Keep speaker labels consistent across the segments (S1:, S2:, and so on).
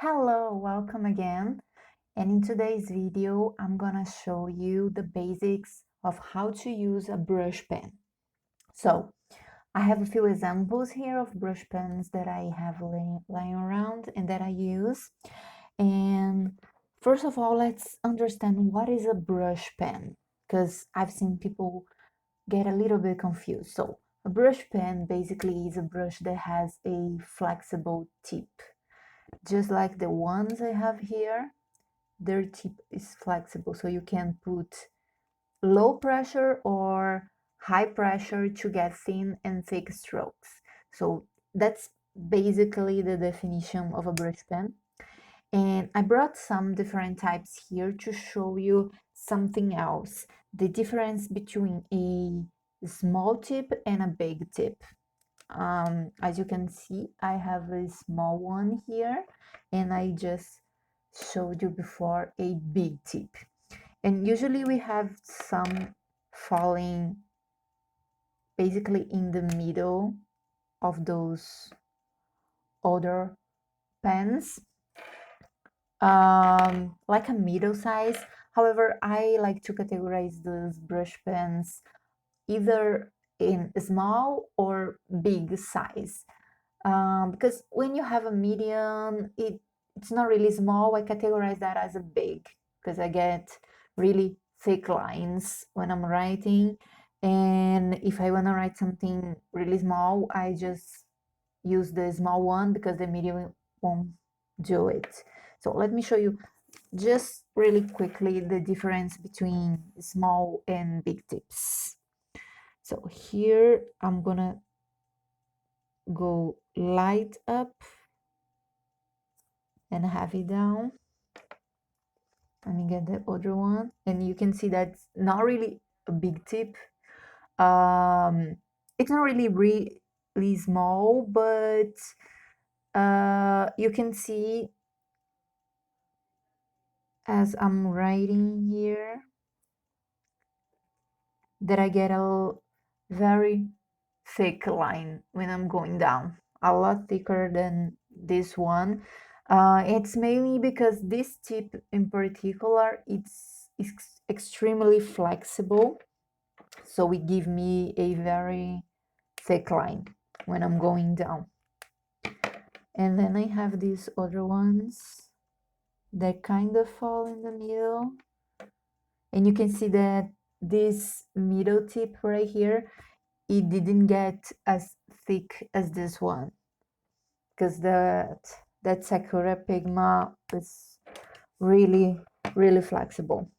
S1: Hello, welcome again. And in today's video, I'm gonna show you the basics of how to use a brush pen. So I have a few examples here of brush pens that I have lying around and that I use. And first of all, let's understand what is a brush pen, because I've seen people get a little bit confused. So a brush pen basically is a brush that has a flexible tip, just like the ones I have here. Their tip is flexible, so you can put low pressure or high pressure to get thin and thick strokes. So that's basically the definition of a brush pen. And I brought some different types here to show you something else, the difference between a small tip and a big tip. As you can see, I have a small one here, and I just showed you before a big tip. And usually we have some falling basically in the middle of those other pens, like a middle size. However, I like to categorize those brush pens either in small or big size. Because when you have a medium, it's not really small. I categorize that as a big because I get really thick lines when I'm writing. And if I want to write something really small, I just use the small one because the medium won't do it. So let me show you just really quickly the difference between small and big tips. So here I'm gonna go light up and heavy down. Let me get the other one, and you can see that's not really a big tip. It's not really small, but you can see as I'm writing here that I get a very thick line when I'm going down, a lot thicker than this one. It's mainly because this tip in particular, it's extremely flexible, so it gives me a very thick line when I'm going down. And then I have these other ones that kind of fall in the middle, and you can see that this middle tip right here, it didn't get as thick as this one because that Sakura Pigma is really flexible.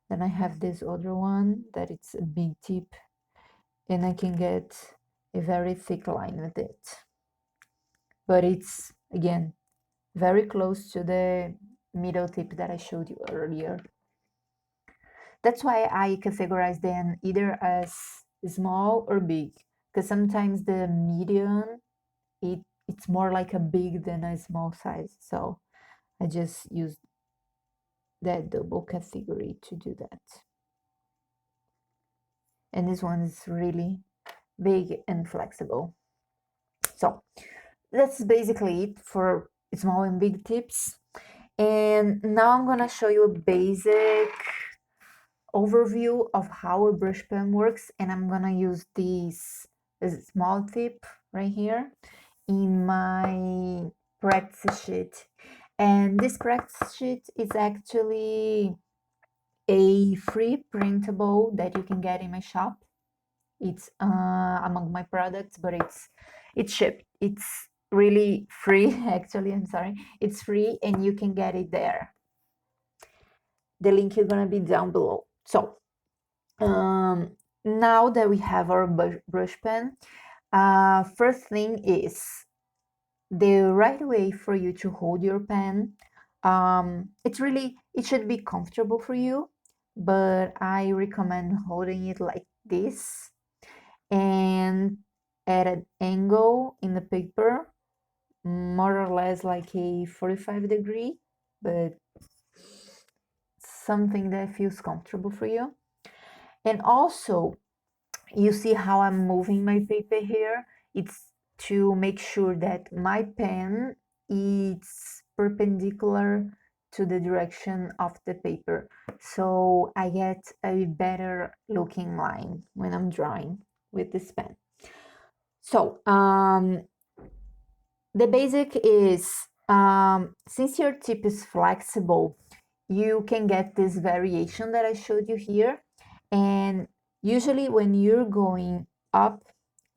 S1: Then I have this other one that it's a big tip, and I can get a very thick line with it, but it's again very close to the middle tip that I showed you earlier. That's why I categorize them either as small or big, because sometimes the medium, it's more like a big than a small size. So I just use that double category to do that. And this one is really big and flexible. So that's basically it for small and big tips. And now I'm gonna show you a basic overview of how a brush pen works, and I'm gonna use this small tip right here in my practice sheet. And this practice sheet is actually a free printable that you can get in my shop. It's among my products, but it's shipped. It's really free. Actually, I'm sorry, it's free and you can get it there. The link is gonna be down below. So now that we have our brush pen, first thing is the right way for you to hold your pen. It should be comfortable for you, but I recommend holding it like this and at an angle in the paper, more or less like a 45-degree, but something that feels comfortable for you. And also, you see how I'm moving my paper here? It's to make sure that my pen is perpendicular to the direction of the paper. So I get a better looking line when I'm drawing with this pen. So the basic is, since your tip is flexible, you can get this variation that I showed you here. And usually when you're going up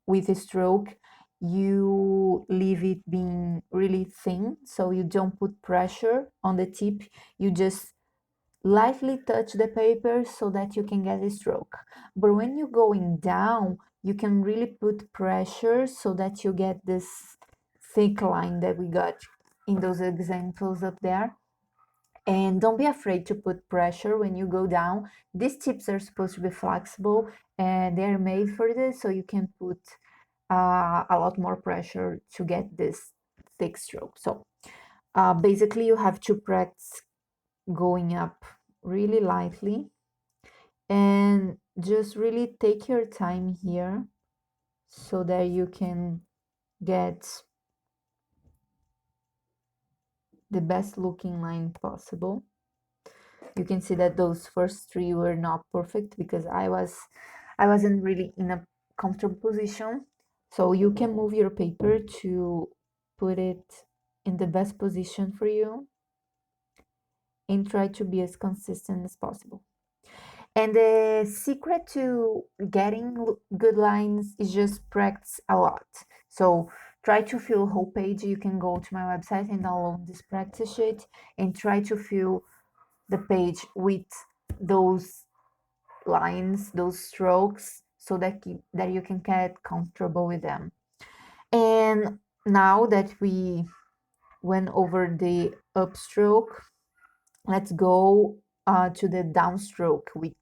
S1: with a stroke, you leave it being really thin, so you don't put pressure on the tip. You just lightly touch the paper so that you can get a stroke. But when you're going down, you can really put pressure so that you get this thick line that we got in those examples up there. And don't be afraid to put pressure when you go down. These tips are supposed to be flexible and they're made for this, so you can put a lot more pressure to get this thick stroke. So basically you have to practice going up really lightly and just really take your time here so that you can get the best looking line possible. You can see that those first three were not perfect because I wasn't really in a comfortable position. So you can move your paper to put it in the best position for you and try to be as consistent as possible. And the secret to getting good lines is just practice a lot. So try to fill whole page. You can go to my website and download this practice sheet and try to fill the page with those lines, those strokes, so that you can get comfortable with them. And now that we went over the upstroke, let's go to the downstroke,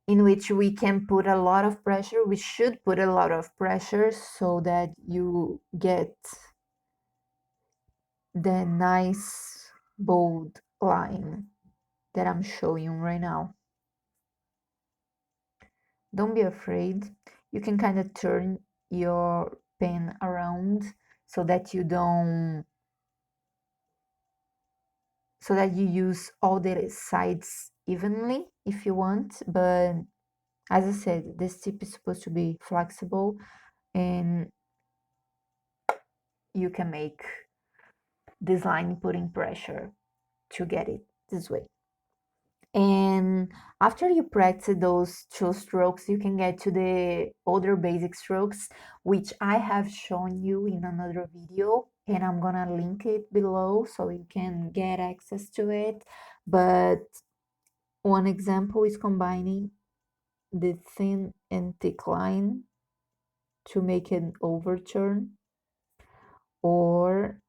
S1: in which we can put a lot of pressure. We should put a lot of pressure so that you get the nice bold line that I'm showing you right now. Don't be afraid. You can kind of turn your pen around so that you don't, so that you use all the sides evenly if you want. But as I said, this tip is supposed to be flexible and you can make this line putting pressure to get it this way. And after you practice those two strokes, you can get to the other basic strokes, which I have shown you in another video, and I'm gonna link it below so you can get access to it. But one example is combining the thin and thick line to make an overturn or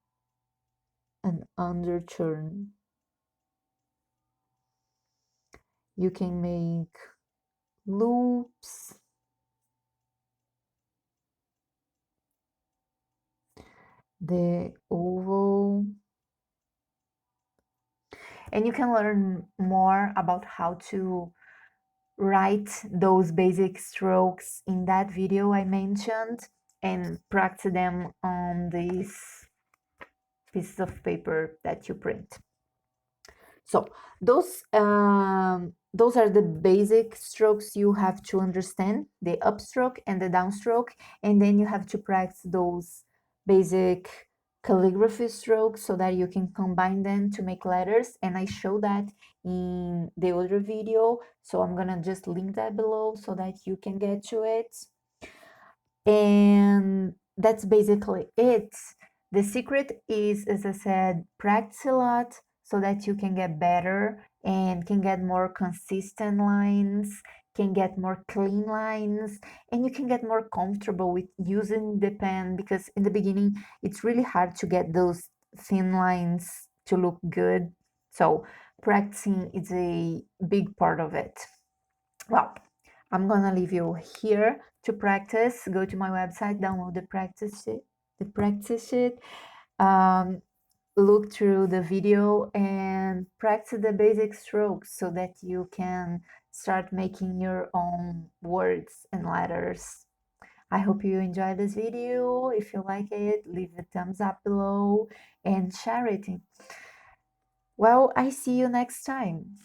S1: an underturn. You can make loops, the oval, and you can learn more about how to write those basic strokes in that video I mentioned and practice them on these pieces of paper that you print. So those are the basic strokes you have to understand, the upstroke and the downstroke, and then you have to practice those basic calligraphy strokes so that you can combine them to make letters. And I show that in the other video, so I'm gonna just link that below so that you can get to it. And that's basically it. The secret is, as I said, practice a lot so that you can get better and can get more consistent lines, can get more clean lines, and you can get more comfortable with using the pen, because in the beginning it's really hard to get those thin lines to look good. So practicing is a big part of it. Well, I'm gonna leave you here to practice. Go to my website, download the practice sheet, um, look through the video and practice the basic strokes so that you can start making your own words and letters. I hope you enjoyed this video. If you like it, leave a thumbs up below and charity. Well, I see you next time.